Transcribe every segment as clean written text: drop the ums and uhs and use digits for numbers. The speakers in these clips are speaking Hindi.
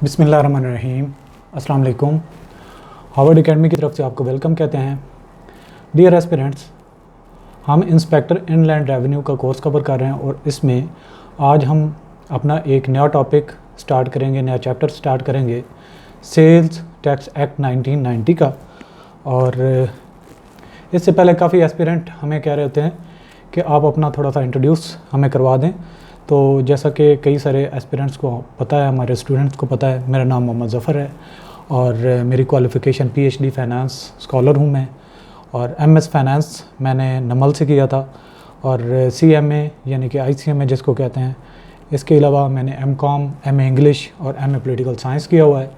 बिस्मिल्लाहिर्रहमानिर्रहीम। अस्सलाम वालेकुम। हार्वर्ड एकेडमी की तरफ से आपको वेलकम कहते हैं। डियर एस्पिरेंट्स, हम इंस्पेक्टर इनलैंड रेवेन्यू का कोर्स कवर कर रहे हैं और इसमें आज हम अपना एक नया टॉपिक स्टार्ट करेंगे, नया चैप्टर स्टार्ट करेंगे, सेल्स टैक्स एक्ट 1990 का। और इससे पहले काफ़ी एस्पिरेंट हमें कह रहे होते हैं कि आप अपना थोड़ा सा इंट्रोड्यूस हमें करवा दें। तो जैसा कि कई सारे एस्पिरेंट्स को पता है, हमारे स्टूडेंट्स को पता है, मेरा नाम मोहम्मद ज़फ़र है और मेरी क्वालिफ़िकेशन PhD फाइनेंस स्कॉलर हूँ मैं, और MS फाइनेंस मैंने नमल से किया था, और CMA यानी कि ICMA जिसको कहते हैं, इसके अलावा मैंने MCOM, MA इंग्लिश और MA पॉलिटिकल साइंस किया हुआ है।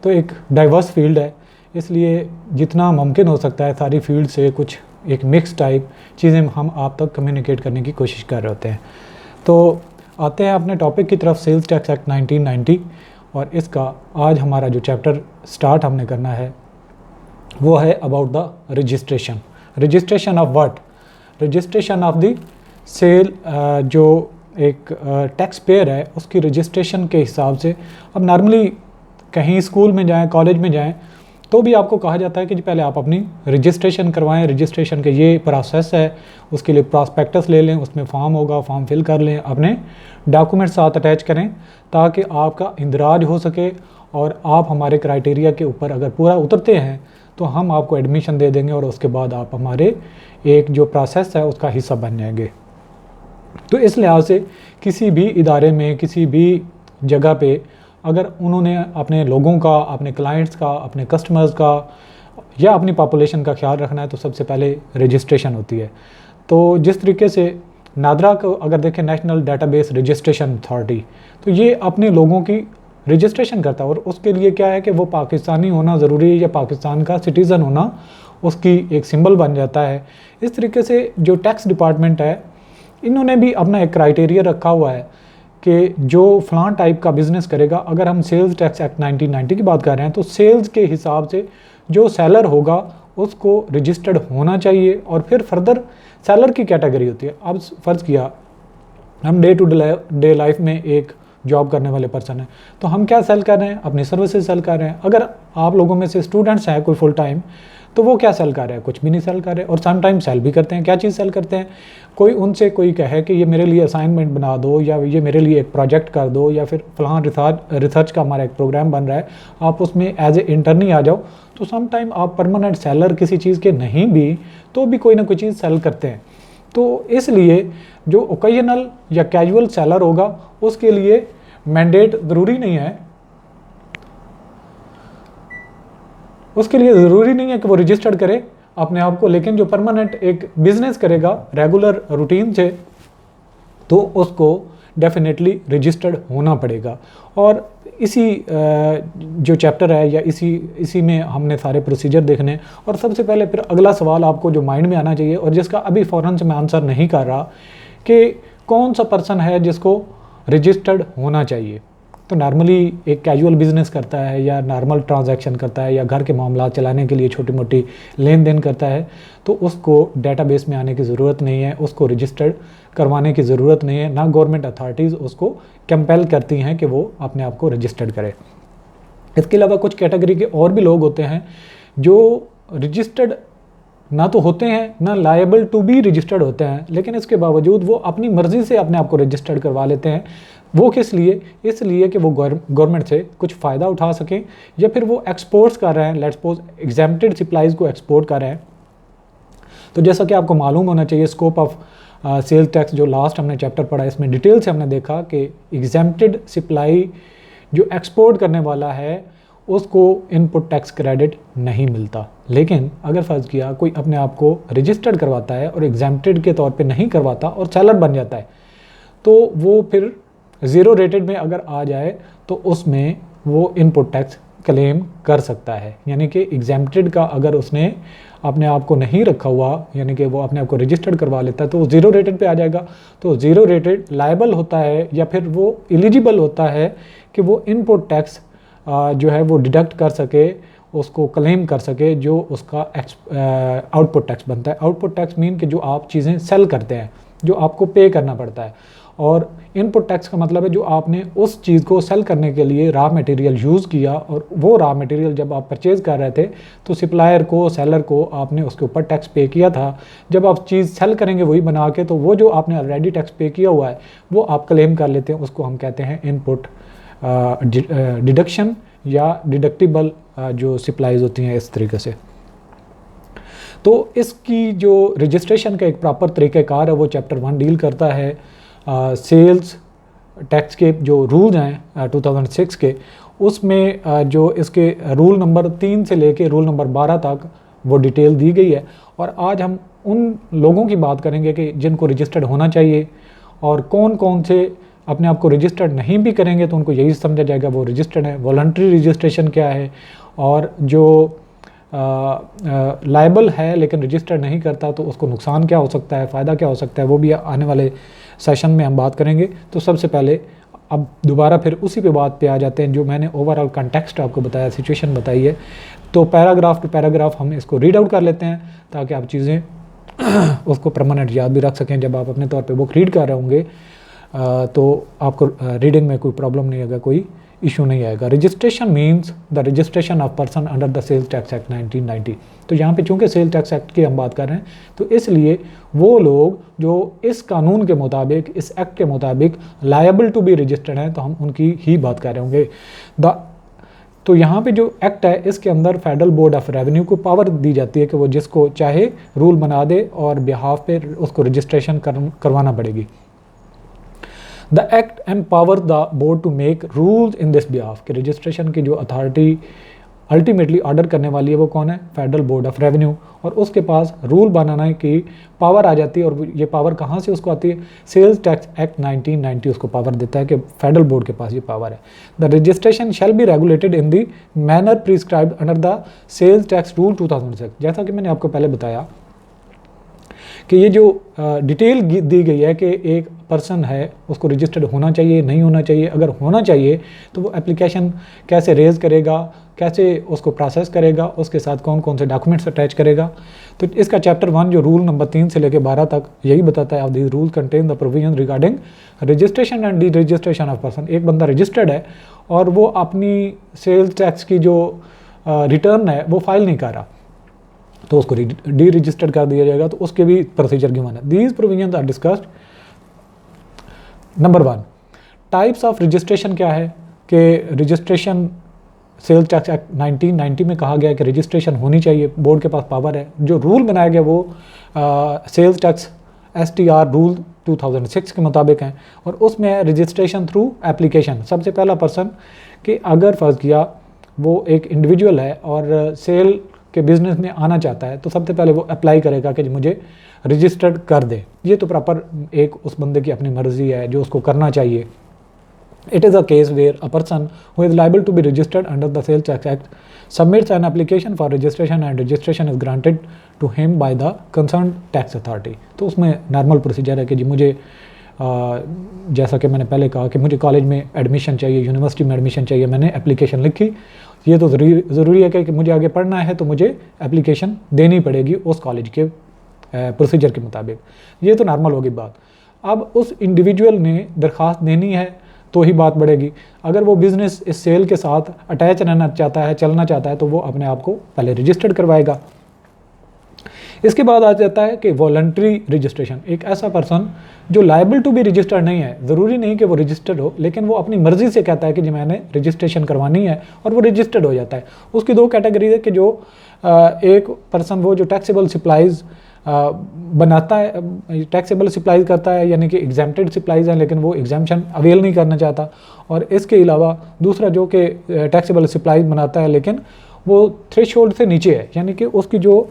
तो एक डाइवर्स फील्ड है, इसलिए जितना मुमकिन हो सकता है सारी फील्ड से कुछ एक मिक्स टाइप चीज़ें हम आप तक कम्युनिकेट करने की कोशिश कर रहे होते हैं। तो आते हैं अपने टॉपिक की तरफ, सेल्स टैक्स एक्ट 1990। और इसका आज हमारा जो चैप्टर स्टार्ट हमने करना है वो है about the registration. Registration of what? Registration of the sale. जो एक टैक्स पेयर है उसकी रजिस्ट्रेशन के हिसाब से, अब नॉर्मली कहीं स्कूल में जाएं, कॉलेज में जाएं, तो भी आपको कहा जाता है कि जी पहले आप अपनी रजिस्ट्रेशन करवाएं। रजिस्ट्रेशन के ये प्रोसेस है, उसके लिए प्रॉस्पेक्टस ले लें, उसमें फॉर्म होगा, फॉर्म फिल कर लें, अपने डॉक्यूमेंट साथ अटैच करें ताकि आपका इंदराज हो सके और आप हमारे क्राइटेरिया के ऊपर अगर पूरा उतरते हैं तो हम आपको एडमिशन दे देंगे और उसके बाद आप हमारे एक जो प्रोसेस है उसका हिस्सा बन जाएंगे। तो इस लिहाज से किसी भी इदारे में, किसी भी जगह पे अगर उन्होंने अपने लोगों का, अपने क्लाइंट्स का, अपने कस्टमर्स का या अपनी पॉपुलेशन का ख्याल रखना है तो सबसे पहले रजिस्ट्रेशन होती है। तो जिस तरीके से नादरा को अगर देखें, नेशनल डेटाबेस रजिस्ट्रेशन अथॉरिटी, तो ये अपने लोगों की रजिस्ट्रेशन करता है और उसके लिए क्या है कि वो पाकिस्तानी होना ज़रूरी है या पाकिस्तान का सिटीज़न होना उसकी एक सिंबल बन जाता है। इस तरीके से जो टैक्स डिपार्टमेंट है इन्होंने भी अपना एक क्राइटेरिया रखा हुआ है कि जो फ़लाँ टाइप का बिज़नेस करेगा, अगर हम सेल्स टैक्स एक्ट 1990 की बात कर रहे हैं तो सेल्स के हिसाब से जो सेलर होगा उसको रजिस्टर्ड होना चाहिए। और फिर फर्दर सेलर की कैटेगरी होती है। अब फ़र्ज़ किया हम डे टू डे लाइफ में एक जॉब करने वाले पर्सन हैं, तो हम क्या सेल कर रहे हैं? अपनी सर्विसेज सेल कर रहे हैं। अगर आप लोगों में से स्टूडेंट्स हैं कोई फुल टाइम, तो वो क्या सेल कर रहे हैं? कुछ भी नहीं सेल कर रहे। और सम टाइम सेल भी करते हैं। क्या चीज़ सेल करते हैं? कोई उनसे कोई कहे कि ये मेरे लिए असाइनमेंट बना दो, या ये मेरे लिए एक प्रोजेक्ट कर दो, या फिर फलां रिसर्च का हमारा एक प्रोग्राम बन रहा है, आप उसमें एज ए इंटर्नी आ जाओ। तो सम टाइम आप परमानेंट सेलर किसी चीज़ के नहीं भी तो भी कोई ना कोई चीज़ सेल करते हैं। तो इसलिए जो ओकेजनल या कैजुअल सेलर होगा उसके लिए मैंडेट ज़रूरी नहीं है, उसके लिए ज़रूरी नहीं है कि वो रजिस्टर्ड करे अपने आप को, लेकिन जो परमानेंट एक बिज़नेस करेगा रेगुलर रूटीन से तो उसको डेफिनेटली रजिस्टर्ड होना पड़ेगा। और इसी जो चैप्टर है या इसी में हमने सारे प्रोसीजर देखने। और सबसे पहले फिर अगला सवाल आपको जो माइंड में आना चाहिए और जिसका अभी फ़ौरन से मैं आंसर नहीं कर रहा कि कौन सा पर्सन है जिसको रजिस्टर्ड होना चाहिए। तो नॉर्मली एक कैजुअल बिज़नेस करता है या नॉर्मल ट्रांजैक्शन करता है या घर के मामला चलाने के लिए छोटी मोटी लेन देन करता है, तो उसको डेटाबेस में आने की ज़रूरत नहीं है, उसको रजिस्टर्ड करवाने की ज़रूरत नहीं है। ना गवर्नमेंट अथॉरिटीज़ उसको कंपेल करती हैं कि वो अपने आप को रजिस्टर्ड करे। इसके अलावा कुछ कैटेगरी के और भी लोग होते हैं जो रजिस्टर्ड ना तो होते हैं, ना लायबल टू बी रजिस्टर्ड होते हैं, लेकिन इसके बावजूद वो अपनी मर्ज़ी से अपने आप को रजिस्टर्ड करवा लेते हैं। वो किस लिए? इसलिए कि वो गवर्नमेंट से कुछ फ़ायदा उठा सकें, या फिर वो एक्सपोर्ट्स कर रहे हैं, लेट्स सपोज एग्जेम्प्टेड सप्लाईज़ को एक्सपोर्ट कर रहे हैं। तो जैसा कि आपको मालूम होना चाहिए, स्कोप ऑफ सेल्स टैक्स जो लास्ट हमने चैप्टर पढ़ा इसमें डिटेल से हमने देखा कि एग्जेम्प्टेड सप्लाई जो एक्सपोर्ट करने वाला है उसको इनपुट टैक्स क्रेडिट नहीं मिलता। लेकिन अगर फ़र्ज़ किया कोई अपने आप को रजिस्टर्ड करवाता है और एग्जेम्प्टेड के तौर पे नहीं करवाता और सेलर बन जाता है, तो वो फिर ज़ीरो रेटेड में अगर आ जाए तो उसमें वो इनपुट टैक्स क्लेम कर सकता है। यानी कि एग्जेम्प्टेड का अगर उसने अपने आप को नहीं रखा हुआ, यानी कि वो अपने आप को रजिस्टर्ड करवा लेता है, तो वो ज़ीरो रेटेड पे आ जाएगा। तो ज़ीरो रेटेड लायबल होता है या फिर वो एलिजिबल होता है कि वो इनपुट टैक्स जो है वो डिडक्ट कर सके, उसको क्लेम कर सके, जो उसका आउटपुट टैक्स बनता है। आउटपुट टैक्स मीन कि जो आप चीज़ें सेल करते हैं, जो आपको पे करना पड़ता है। और इनपुट टैक्स का मतलब है जो आपने उस चीज़ को सेल करने के लिए रॉ मटेरियल यूज़ किया, और वो रॉ मटेरियल जब आप परचेज़ कर रहे थे तो सप्लायर को, सेलर को आपने उसके ऊपर टैक्स पे किया था। जब आप चीज़ सेल करेंगे वही बना के, तो वो जो आपने ऑलरेडी टैक्स पे किया हुआ है वो आप क्लेम कर लेते हैं, उसको हम कहते हैं इनपुट डिडक्शन या डिडक्टिबल जो सप्लाईज होती हैं इस तरीके से। तो इसकी जो रजिस्ट्रेशन का एक प्रॉपर तरीक़ाकार है वो चैप्टर 1 डील करता है। सेल्स टैक्स के जो रूल्स हैं 2006 के, उसमें जो इसके रूल नंबर 3 से लेके रूल नंबर 12 तक वो डिटेल दी गई है। और आज हम उन लोगों की बात करेंगे कि जिनको रजिस्टर्ड होना चाहिए, और कौन कौन से अपने आप को रजिस्टर्ड नहीं भी करेंगे तो उनको यही समझा जाएगा वो रजिस्टर्ड है। वॉलंटरी रजिस्ट्रेशन क्या है, और जो लायबल है लेकिन रजिस्टर्ड नहीं करता तो उसको नुकसान क्या हो सकता है, फ़ायदा क्या हो सकता है, वो भी आने वाले सेशन में हम बात करेंगे। तो सबसे पहले अब दोबारा फिर उसी पे बात पे आ जाते हैं जो मैंने ओवरऑल कंटेक्स्ट आपको बताया, सिचुएशन बताई है। तो पैराग्राफ टू पैराग्राफ हम इसको रीड आउट कर लेते हैं ताकि आप चीज़ें उसको परमानेंट याद भी रख सकें। जब आप अपने तौर पे बुक रीड कर रहे होंगे तो आपको रीडिंग में कोई प्रॉब्लम नहीं आएगा, कोई इशू नहीं आएगा। Registration means the registration of person under the sales tax act 1990। तो यहाँ पे चूँकि सेल्स टैक्स एक्ट की हम बात कर रहे हैं तो इसलिए वो लोग जो इस कानून के मुताबिक, इस एक्ट के मुताबिक लायबल टू बी रजिस्टर्ड हैं, तो हम उनकी ही बात कर रहे होंगे। तो यहाँ पे जो एक्ट है इसके अंदर फेडरल बोर्ड ऑफ रेवेन्यू को पावर दी जाती है कि वो जिसको चाहे रूल बना दे और बिहाफ पे उसको रजिस्ट्रेशन करवाना पड़ेगी। The act empower the board to make rules in this behalf, कि रजिस्ट्रेशन की जो अथॉरिटी अल्टीमेटली ऑर्डर करने वाली है वो कौन है, फेडरल बोर्ड ऑफ रेवेन्यू, और उसके पास रूल बनाने की पावर आ जाती है। और ये पावर कहाँ से उसको आती है, सेल्स टैक्स एक्ट 1990 उसको पावर देता है कि फेडरल बोर्ड के पास ये पावर है। The registration shall be regulated in the manner prescribed under the sales tax rule 2006। जैसा कि मैंने आपको पहले बताया कि ये जो डिटेल दी गई है कि एक पर्सन है उसको रजिस्टर्ड होना चाहिए, नहीं होना चाहिए। अगर होना चाहिए तो वो एप्लीकेशन कैसे रेज़ करेगा, कैसे उसको प्रोसेस करेगा, उसके साथ कौन कौन से डॉक्यूमेंट्स अटैच करेगा। तो इसका चैप्टर 1 जो रूल नंबर 3 से लेकर 12 तक यही बताता है। Of this rule contain the provision regarding registration and D registration of person. एक बंदा रजिस्टर्ड है और वो अपनी सेल्स टैक्स की जो रिटर्न है वो फाइल नहीं कर रहा, तो उसको डी रजिस्टर्ड कर दिया जाएगा। तो उसके भी प्रोसीजर गिवन है। These provisions are discussed. Number 1, types of registration क्या है कि रजिस्ट्रेशन सेल्स टैक्स एक्ट 1990 में कहा गया है कि रजिस्ट्रेशन होनी चाहिए, बोर्ड के पास पावर है। जो रूल बनाया गया वो सेल्स टैक्स STR रूल 2006 के मुताबिक हैं, और उसमें है रजिस्ट्रेशन थ्रू एप्लीकेशन। सबसे पहला पर्सन कि अगर फर्ज किया वो एक इंडिविजुअल है और सेल के बिज़नेस में आना चाहता है तो सबसे पहले वो अप्लाई करेगा कि मुझे रजिस्टर्ड कर दे। ये तो प्रॉपर एक उस बंदे की अपनी मर्ज़ी है जो उसको करना चाहिए। It is a case where a person who is liable to be registered under the Sales Tax Act submits an application for registration and registration is granted to him by the concerned tax authority। तो उसमें नॉर्मल प्रोसीजर है कि जी मुझे जैसा कि मैंने पहले कहा कि मुझे कॉलेज में एडमिशन चाहिए, यूनिवर्सिटी में एडमिशन चाहिए, मैंने एप्लीकेशन लिखी। ये तो ज़रूरी है कि मुझे आगे पढ़ना है तो मुझे एप्लीकेशन देनी पड़ेगी उस कॉलेज के प्रोसीजर के मुताबिक। ये तो नॉर्मल होगी बात। अब उस इंडिविजुअल ने दरख्वास्त देनी है तो ही बात बढ़ेगी। अगर वो बिज़नेस इस सेल के साथ अटैच रहना चाहता है, चलना चाहता है, तो वो अपने आप को पहले रजिस्टर्ड करवाएगा। इसके बाद आ जाता है कि वॉलंटरी रजिस्ट्रेशन। एक ऐसा पर्सन जो लायबल टू बी रजिस्टर्ड नहीं है, ज़रूरी नहीं कि वो रजिस्टर्ड हो, लेकिन वो अपनी मर्ज़ी से कहता है कि जी मैंने रजिस्ट्रेशन करवानी है और वो रजिस्टर्ड हो जाता है। उसकी 2 कैटेगरी है कि जो एक पर्सन वो जो टैक्सेबल सप्लाईज़ बनाता है, टैक्सेबल सप्लाईज करता है, यानी कि एग्जाम्प्टेड सप्लाईज हैं लेकिन वो एग्जाम्पशन अवेल नहीं करना चाहता। और इसके अलावा दूसरा जो कि टैक्सेबल सप्लाईज बनाता है लेकिन वो थ्रेशोल्ड से नीचे है, यानी कि उसकी जो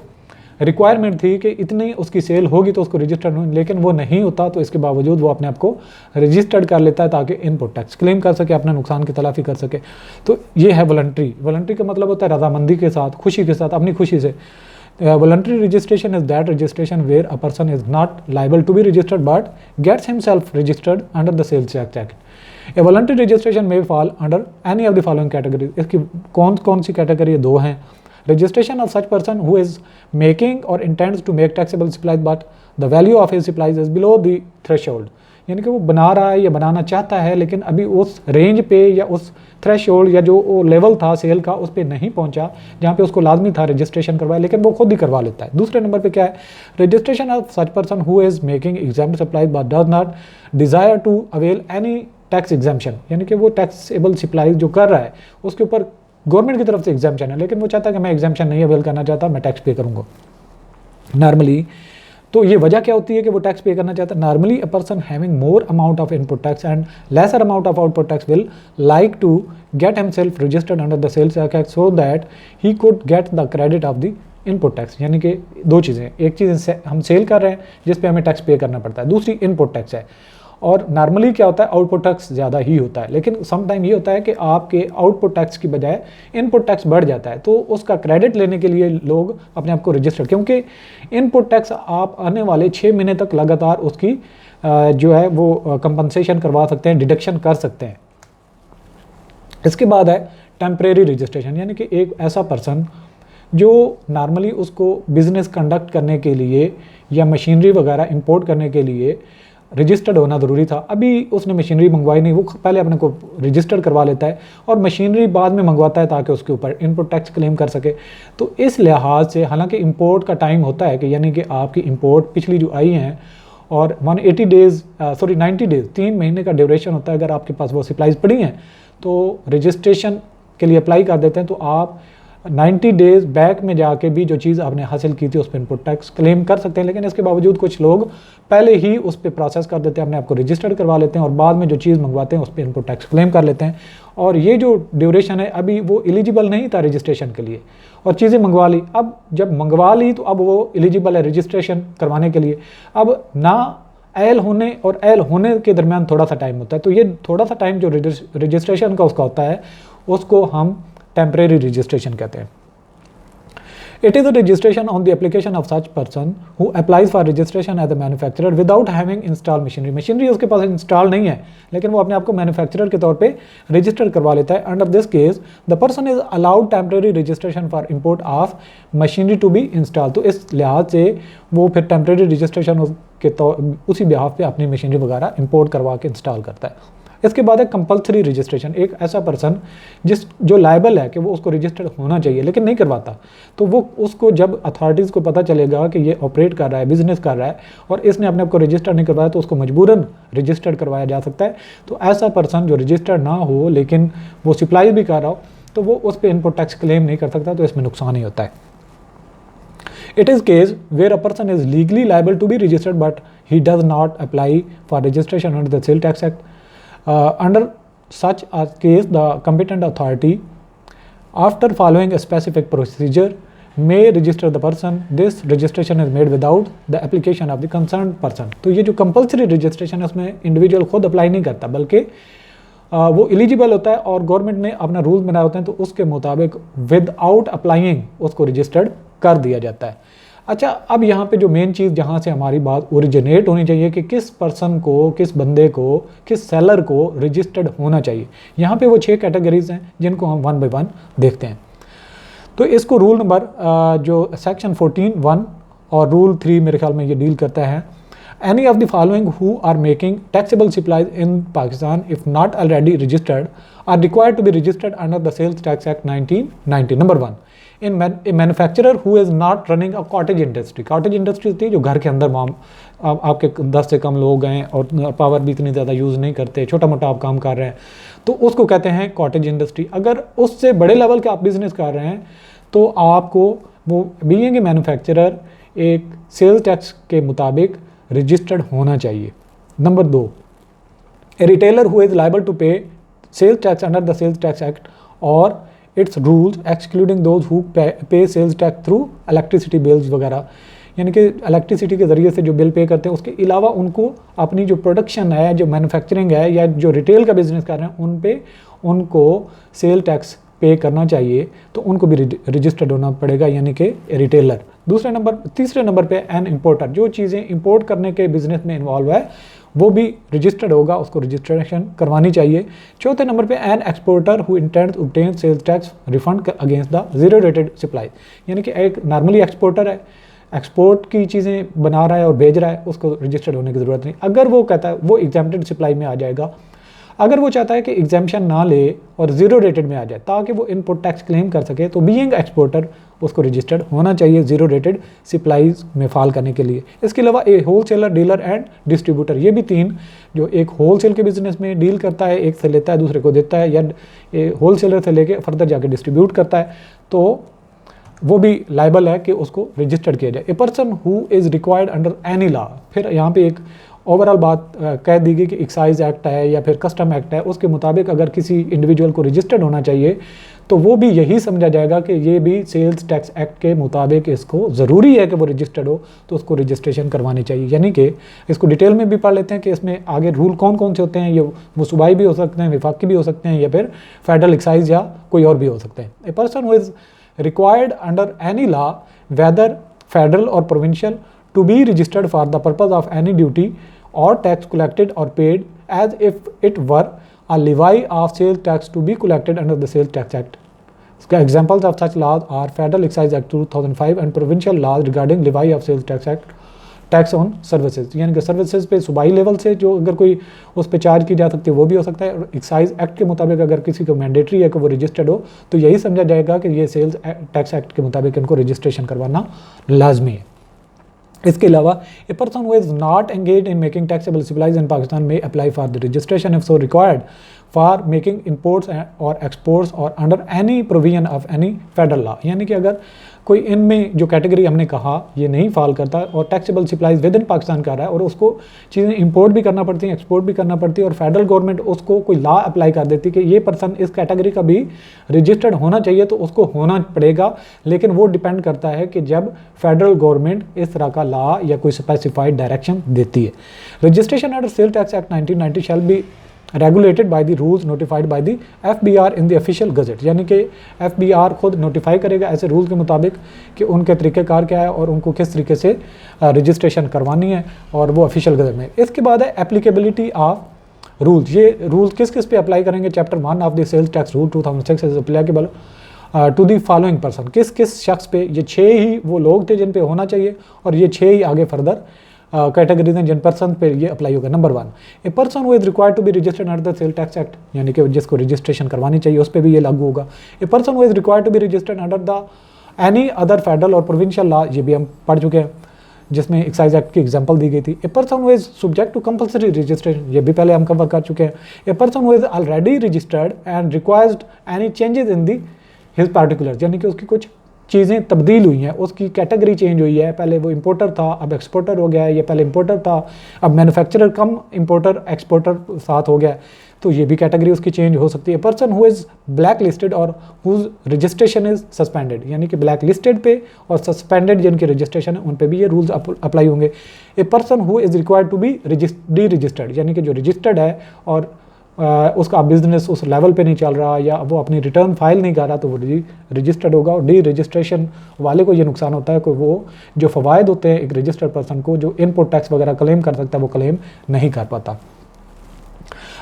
रिक्वायरमेंट थी कि इतनी उसकी सेल होगी तो उसको रजिस्टर्ड हो, लेकिन वो नहीं होता। तो इसके बावजूद वो अपने आप को रजिस्टर्ड कर लेता है ताकि इनपुट टैक्स क्लेम कर सके, अपने नुकसान की तलाफ़ी कर सके। तो ये है वॉलंटरी। वॉलंटरी का मतलब होता है रजामंदी के साथ, खुशी के साथ, अपनी खुशी से। Voluntary registration is that registration where a person is not liable to be registered but gets himself registered under the Sales Tax Act. A voluntary registration may fall under any of the following categories. इसकी कौन सी कैटेगरी 2 हैं। Registration of such person who is making or intends to make taxable supplies but the value of his supplies is below the threshold, यानी कि वो बना रहा है या बनाना चाहता है, लेकिन अभी उस रेंज पे या उस थ्रेशोल्ड या जो लेवल था सेल का उस पर नहीं पहुंचा जहाँ पे उसको लाजमी था रजिस्ट्रेशन करवाए, लेकिन वो खुद ही करवा लेता है। दूसरे नंबर पे क्या है, registration of such person who is making exempt supply but does not desire to avail any tax exemption, यानी कि वो टैक्सेबल सप्लाई जो कर रहा है उसके ऊपर गवर्नमेंट की तरफ से एग्जाम्पशन है, लेकिन वो चाहता है कि मैं एग्जाम्पशन नहीं अवेल करना चाहता, मैं टैक्स पे करूँगा नॉर्मली। तो ये वजह क्या होती है कि वो टैक्स पे करना चाहता है? Normally a person having more amount of input tax and lesser amount of output tax will like to get himself registered under the sales tax so that he could get the credit of the input tax. यानी कि दो चीज़ें, एक चीज़ हम सेल कर रहे हैं जिस पे हमें टैक्स पे करना पड़ता है, दूसरी इनपुट टैक्स है। और नॉर्मली क्या होता है, आउटपुट टैक्स ज़्यादा ही होता है, लेकिन सम टाइम ये होता है कि आपके आउटपुट टैक्स की बजाय इनपुट टैक्स बढ़ जाता है, तो उसका क्रेडिट लेने के लिए लोग अपने आप को रजिस्टर, क्योंकि इनपुट टैक्स आप आने वाले 6 महीने तक लगातार उसकी जो है वो कंपनसेशन करवा सकते हैं, डिडक्शन कर सकते हैं। इसके बाद है टेम्परेरी रजिस्ट्रेशन, यानी कि एक ऐसा पर्सन जो नॉर्मली उसको बिजनेस कंडक्ट करने के लिए या मशीनरी वगैरह इंपोर्ट करने के लिए रजिस्टर्ड होना ज़रूरी था, अभी उसने मशीनरी मंगवाई नहीं, वो पहले अपने को रजिस्टर्ड करवा लेता है और मशीनरी बाद में मंगवाता है ताकि उसके ऊपर इनपुट टैक्स क्लेम कर सके। तो इस लिहाज से हालांकि इंपोर्ट का टाइम होता है कि यानी कि आपकी इंपोर्ट पिछली जो आई हैं और 90 डेज़ 3 महीने का ड्यूरेशन होता है, अगर आपके पास वो सप्लाईज पड़ी हैं तो रजिस्ट्रेशन के लिए अप्लाई कर देते हैं, तो आप 90 डेज़ बैक में जाके भी जो चीज़ आपने हासिल की थी उस पर इनपुट टैक्स क्लेम कर सकते हैं। लेकिन इसके बावजूद कुछ लोग पहले ही उस पर प्रोसेस कर देते हैं, अपने आपको रजिस्टर्ड करवा लेते हैं और बाद में जो चीज़ मंगवाते हैं उस पर इनपुट टैक्स क्लेम कर लेते हैं। और ये जो ड्यूरेशन है अभी वो एलिजिबल नहीं था रजिस्ट्रेशन के लिए, और चीज़ें मंगवा ली, अब जब मंगवा ली तो अब वो एलिजिबल है रजिस्ट्रेशन करवाने के लिए। अब ना एल होने और एल होने के दरमियान थोड़ा सा टाइम होता है, तो ये थोड़ा सा टाइम जो रजिस्ट्रेशन का उसका होता है उसको हम टेम्परेरी रजिस्ट्रेशन कहते हैं। It is a registration on the application of such person who applies for registration as a manufacturer without having installed machinery. Machinery उसके पास इंस्टॉल नहीं है, लेकिन वो अपने आप को मैन्युफैक्चरर के तौर पे रजिस्टर करवा लेता है। Under this case the person is allowed temporary registration for import of machinery to be install. तो इस लिहाज से वो फिर टेम्परेरी रजिस्ट्रेशन के उसी बिहाफ पे अपनी मशीनरी वगैरह इंपोर्ट करवा के इंस्टॉल करता है। इसके बाद है कंपल्सरी रजिस्ट्रेशन, एक ऐसा पर्सन जो लायबल है कि वो उसको रजिस्टर्ड होना चाहिए लेकिन नहीं करवाता, तो वो उसको जब अथॉरिटीज़ को पता चलेगा कि ये ऑपरेट कर रहा है, बिजनेस कर रहा है और इसने अपने आप को रजिस्टर नहीं करवाया, तो उसको मजबूरन रजिस्टर्ड करवाया जा सकता है। तो ऐसा पर्सन जो रजिस्टर्ड ना हो लेकिन वो सप्लाई भी कर रहा हो, तो वो उस पर इनपुट टैक्स क्लेम नहीं कर सकता, तो इसमें नुकसान ही होता है। It is case where a person is legally liable to be registered but he does not apply for registration under the Sales Tax Act. Under such a case, the competent authority, after following a specific procedure, may register the person. This registration is made without the application of the concerned person. तो ये जो compulsory registration है उसमें इंडिविजुअल खुद अप्लाई नहीं करता, बल्कि वो एलिजिबल होता है और गवर्नमेंट ने अपना रूल बनाए होते हैं, तो उसके मुताबिक विदाउट अप्लाइंग उसको रजिस्टर्ड कर दिया जाता है। अच्छा, अब यहाँ पे जो मेन चीज़ जहाँ से हमारी बात ओरिजिनेट होनी चाहिए कि किस पर्सन को, किस बंदे को, किस सेलर को रजिस्टर्ड होना चाहिए, यहाँ पे वो 6 कैटेगरीज हैं जिनको हम 1 बाय 1 देखते हैं। तो इसको रूल नंबर जो सेक्शन 14(1) और रूल 3 मेरे ख्याल में ये डील करता है। Any of the following who are making taxable supplies in Pakistan if not already registered are required to be registered under the sales tax act 1990। Number 1, in manufacturer who is not running a cottage industry. Cottage industry होती है जो घर के अंदर आपके 10 से कम लोग हैं और पावर भी इतनी ज़्यादा यूज़ नहीं करते, छोटा मोटा आप काम कर रहे हैं, तो उसको कहते हैं कॉटेज इंडस्ट्री। अगर उससे बड़े लेवल के आप बिजनेस कर रहे हैं तो आपको वो बीइंग ए मैन्युफैक्चरर एक सेल्स टैक्स के मुताबिक रजिस्टर्ड होना चाहिए। Number 2, a retailer who is liable to pay sales tax under the sales tax act और its rules excluding those who pay sales tax through electricity bills वगैरह, यानी कि इलेक्ट्रिसिटी के ज़रिए से जो बिल पे करते हैं उसके अलावा उनको अपनी जो प्रोडक्शन है, जो मैन्युफैक्चरिंग है या जो रिटेल का बिजनेस कर रहे हैं उन पे उनको सेल टैक्स पे करना चाहिए, तो उनको भी रजिस्टर्ड होना पड़ेगा, यानी कि रिटेलर। तीसरे नंबर पे एन इम्पोर्टर, जो चीज़ें इंपोर्ट करने के बिजनेस में इन्वॉल्व है वो भी रजिस्टर्ड होगा, उसको रजिस्ट्रेशन करवानी चाहिए। चौथे नंबर पे an exporter who intends obtain sales tax refund against the zero rated supply, यानी कि एक नॉर्मली एक्सपोर्टर है एक्सपोर्ट की चीज़ें बना रहा है और भेज रहा है, उसको रजिस्टर्ड होने की ज़रूरत नहीं। अगर वो कहता है वो एग्जाम्प्टेड सप्लाई में आ जाएगा। अगर वो चाहता है कि एग्जाम्पशन ना ले और ज़ीरो रेटेड में आ जाए ताकि वो इनपुट टैक्स क्लेम कर सके, तो बीइंग एक्सपोर्टर उसको रजिस्टर्ड होना चाहिए ज़ीरो रेटेड सप्लाईज में फाल करने के लिए। इसके अलावा ए होलसेलर, डीलर एंड डिस्ट्रीब्यूटर, ये भी तीन, जो एक होलसेल के बिजनेस में डील करता है, एक से लेता है दूसरे को देता है, या होलसेलर से लेके फर्दर जाके डिस्ट्रीब्यूट करता है, तो वो भी लाइबल है कि उसको रजिस्टर्ड किया जाए। ए person who is required under any law, फिर यहाँ पे एक ओवरऑल बात कह दी गई कि एक्साइज एक्ट है या फिर कस्टम एक्ट है, उसके मुताबिक अगर किसी इंडिविजुअल को रजिस्टर्ड होना चाहिए तो वो भी यही समझा जाएगा कि ये भी सेल्स टैक्स एक्ट के मुताबिक इसको ज़रूरी है कि वो रजिस्टर्ड हो, तो उसको रजिस्ट्रेशन करवानी चाहिए। यानी कि इसको डिटेल में भी पढ़ लेते हैं कि इसमें आगे रूल कौन कौन से होते हैं। ये वो सूबाई भी हो सकते हैं, विफाकी भी हो सकते हैं, या फिर फेडरल एक्साइज या कोई और भी हो सकते हैं। A person who is required under any law, whether federal or provincial, to be registered for the purpose of any duty or tax collected or paid as if it were a levy of sales tax to be collected under the Sales Tax Act. Examples of such laws are Federal Excise Act 2005 and provincial laws regarding levy of Sales Tax Act, tax on services, यानी कि सर्विसेज पे सूबाई लेवल से जो अगर कोई उस पर चार्ज की जा सकती है वो भी हो सकता है। और एक्साइज एक्ट के मुताबिक अगर किसी को मैंडेटरी है कि वो रजिस्टर्ड हो, तो यही समझा जाएगा कि ये सेल्स टैक्स एक्ट के मुताबिक इनको रजिस्ट्रेशन करवाना लाजमी है। इसके अलावा a person who is not engage in making taxable supplies in Pakistan में apply for the registration if so required for making imports और एक्सपोर्ट्स और under any provision of any federal law, यानी कि अगर कोई इनमें जो कैटेगरी हमने कहा ये नहीं फॉल करता और taxable supplies with in Pakistan कर रहा है और उसको चीज़ें इंपोर्ट भी करना पड़ती हैं, एक्सपोर्ट भी करना पड़ती है, और फेडरल गवर्नमेंट उसको कोई लॉ अप्लाई कर देती है कि ये पर्सन इस कैटेगरी का भी रजिस्टर्ड होना चाहिए, तो उसको होना पड़ेगा। लेकिन वो डिपेंड करता है कि जब फेडरल गवर्नमेंट इस तरह का लॉ या कोई स्पेसिफाइड डायरेक्शन देती है। Registration under cell tax act 1990 shell be regulated by the rules notified by the FBR in the official gazette, यानी कि FBR खुद नोटिफाई करेगा ऐसे रूल के मुताबिक कि उनके तरीक़ेकार क्या है और उनको किस तरीके से रजिस्ट्रेशन करवानी है, और वो ऑफिशियल गजट में। इसके बाद है एप्लीकेबिलिटी ऑफ रूल्स। ये रूल किस किस पे अप्लाई करेंगे। Chapter 1 of the sales tax rule 2006 is applicable to the following person, किस किस शख्स पे, ये 6 ही वो लोग थे जिन पे होना चाहिए, और ये 6 ही आगे फर्दर कैटेगरीज हैं जिन पर्सन पे ये अप्लाई होगा। Number 1, a person who is required to be registered under the sale tax act, यानी कि जिसको रजिस्ट्रेशन करवानी चाहिए उस पर भी ये लागू होगा। A person who is required to be registered under the any other federal और प्रोविंशियल लॉ, ये भी हम पढ़ चुके हैं जिसमें एक्साइज एक्ट की एग्जांपल दी गई थी। A person who is subject to compulsory registration, ये भी पहले हम कवर कर चुके हैं। A person who is already registered and required any changes in the his particulars, यानी कि उसकी कुछ चीज़ें तब्दील हुई हैं, उसकी कैटेगरी चेंज हुई है, पहले वो इंपोर्टर था अब एक्सपोर्टर हो गया है, या पहले इंपोर्टर था अब मैन्युफैक्चरर कम इंपोर्टर एक्सपोर्टर साथ हो गया है, तो ये भी कैटेगरी उसकी चेंज हो सकती है। Person who is black listed और हुज रजिस्ट्रेशन इज सस्पेंडेड, यानी कि ब्लैक लिस्टेड पे और सस्पेंडेड जिनकी रजिस्ट्रेशन है उन पे भी ये रूल्स अप्लाई होंगे। A person who is required to be deregistered, यानी कि जो रजिस्टर्ड है और उसका बिजनेस उस लेवल पे नहीं चल रहा या वो अपनी रिटर्न फाइल नहीं कर रहा, तो वो रजिस्टर्ड होगा। और डी रजिस्ट्रेशन वाले को ये नुकसान होता है कि वो जो फ़वायद होते हैं एक रजिस्टर्ड पर्सन को, जो इनपुट टैक्स वगैरह क्लेम कर सकता है, वो क्लेम नहीं कर पाता।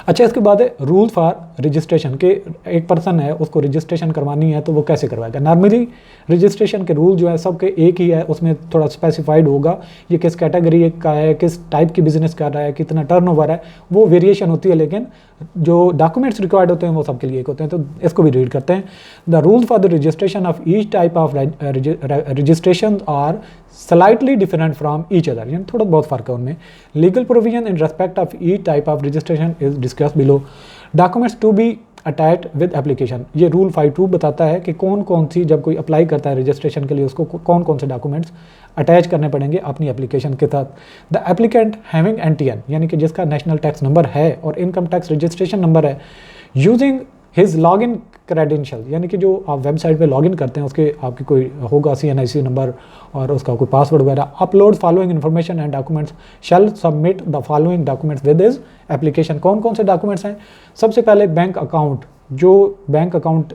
अच्छा, इसके बाद है रूल फॉर रजिस्ट्रेशन के, एक पर्सन है उसको रजिस्ट्रेशन करवानी है तो वो कैसे करवाएगा। नॉर्मली रजिस्ट्रेशन के रूल जो है सबके एक ही है, उसमें थोड़ा स्पेसिफाइड होगा ये किस कैटेगरी का है, किस टाइप की बिजनेस कर रहा है, कितना टर्नओवर है, वो वेरिएशन होती है, लेकिन जो डॉक्यूमेंट्स रिक्वायर्ड होते हैं वो सबके लिए एक होते हैं। तो इसको भी रीड करते हैं। The rule for the registration of each type of registration are slightly different from each other, यानी थोड़ा बहुत फ़र्क है उनमें। Legal provision in respect of each type of registration is discuss below. Documents to be attached with application, ये रूल 5.2 बताता है कि कौन कौन सी, जब कोई अप्लाई करता है रजिस्ट्रेशन के लिए उसको कौन कौन से डॉक्यूमेंट्स अटैच करने पड़ेंगे अपनी एप्लीकेशन के साथ। द एप्लीकेंट हैविंग NTN, यानी कि जिसका नेशनल टैक्स नंबर है और इनकम टैक्स रजिस्ट्रेशन नंबर है, यूजिंग हिज लॉगिन क्रेडेंशियल, यानी कि जो आप वेबसाइट पे लॉगिन करते हैं उसके आपकी कोई होगा CNIC नंबर और उसका कोई पासवर्ड वगैरह। Upload following information and documents shall submit the following documents with his application. कौन कौन से डॉक्यूमेंट्स हैं। सबसे पहले बैंक अकाउंट, जो बैंक अकाउंट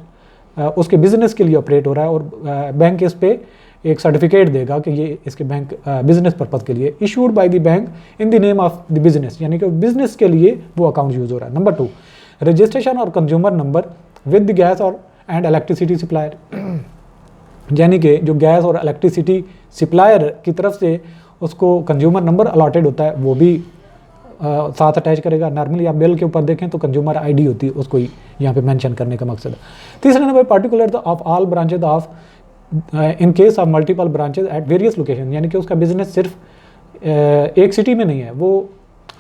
उसके बिजनेस के लिए ऑपरेट हो रहा है और बैंक इस पे एक सर्टिफिकेट देगा कि ये इसके बैंक बिजनेस पर्पज़ के लिए issued by the bank in the name of the business, यानी कि बिजनेस के लिए वो अकाउंट यूज़ हो रहा है। नंबर 2, रजिस्ट्रेशन और consumer number with the gas और एंड इलेक्ट्रिसिटी सप्लायर, यानी कि जो गैस और इलेक्ट्रिसिटी सप्लायर की तरफ से उसको कंज्यूमर नंबर अलॉटेड होता है वो भी साथ अटैच करेगा। नॉर्मली आप बिल के ऊपर देखें तो कंज्यूमर आईडी होती है, उसको यहाँ पे मेंशन करने का मकसद है। तीसरा number particular of all branches of in case of multiple branches at various location, यानी कि उसका बिजनेस सिर्फ एक सिटी में नहीं है, वो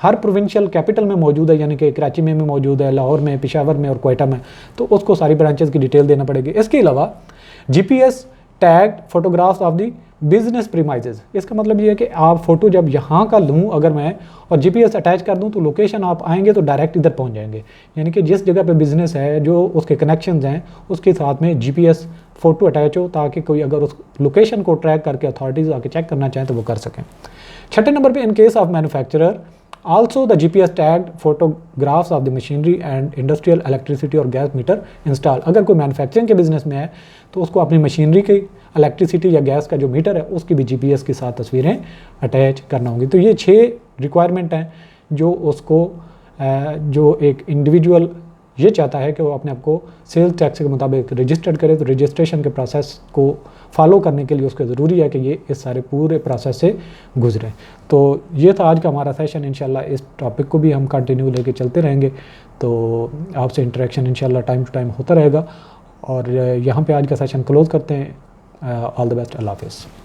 हर प्रोविंशियल कैपिटल में मौजूद है, यानी कि कराची में भी मौजूद है, लाहौर में, पेशावर में और क्वेटा में, तो उसको सारी ब्रांचेस की डिटेल देना पड़ेगी। इसके अलावा GPS tagged photographs of the business premises, इसका मतलब ये है कि आप फोटो जब यहाँ का लूँ अगर मैं और जीपीएस अटैच कर दूँ तो लोकेशन आप आएंगे तो डायरेक्ट इधर पहुँच जाएंगे, यानी कि जिस जगह पे बिजनेस है जो उसके कनेक्शंस हैं उसके साथ में जीपीएस फ़ोटो अटैच हो, ताकि कोई अगर उस लोकेशन को ट्रैक करके अथॉरिटीज़ आके चेक करना चाहें तो वो कर सकें। छठे नंबर पे in case of manufacturer also the GPS tagged photographs of the machinery and industrial electricity और गैस मीटर इंस्टॉल, अगर कोई मैन्युफैक्चरिंग के बिजनेस में है तो उसको अपनी मशीनरी की इलेक्ट्रिसिटी या गैस का जो मीटर है उसकी भी जीपीएस के साथ तस्वीरें अटैच करना होंगी। तो ये 6 रिक्वायरमेंट हैं जो उसको जो एक इंडिविजुअल ये चाहता है कि वो अपने आप को सेल्स टैक्स के मुताबिक रजिस्टर्ड करे, तो रजिस्ट्रेशन के प्रोसेस को फॉलो करने के लिए उसको ज़रूरी है कि ये इस सारे पूरे प्रोसेस से गुजरे। तो ये था आज का हमारा सेशन, इंशाल्लाह इस टॉपिक को भी हम कंटिन्यू लेके चलते रहेंगे, तो आपसे इंटरेक्शन इंशाल्लाह टाइम टू टाइम होता रहेगा। और यहाँ पे आज का सेशन क्लोज़ करते हैं। ऑल द बेस्ट, अल्लाह हाफ़िज़।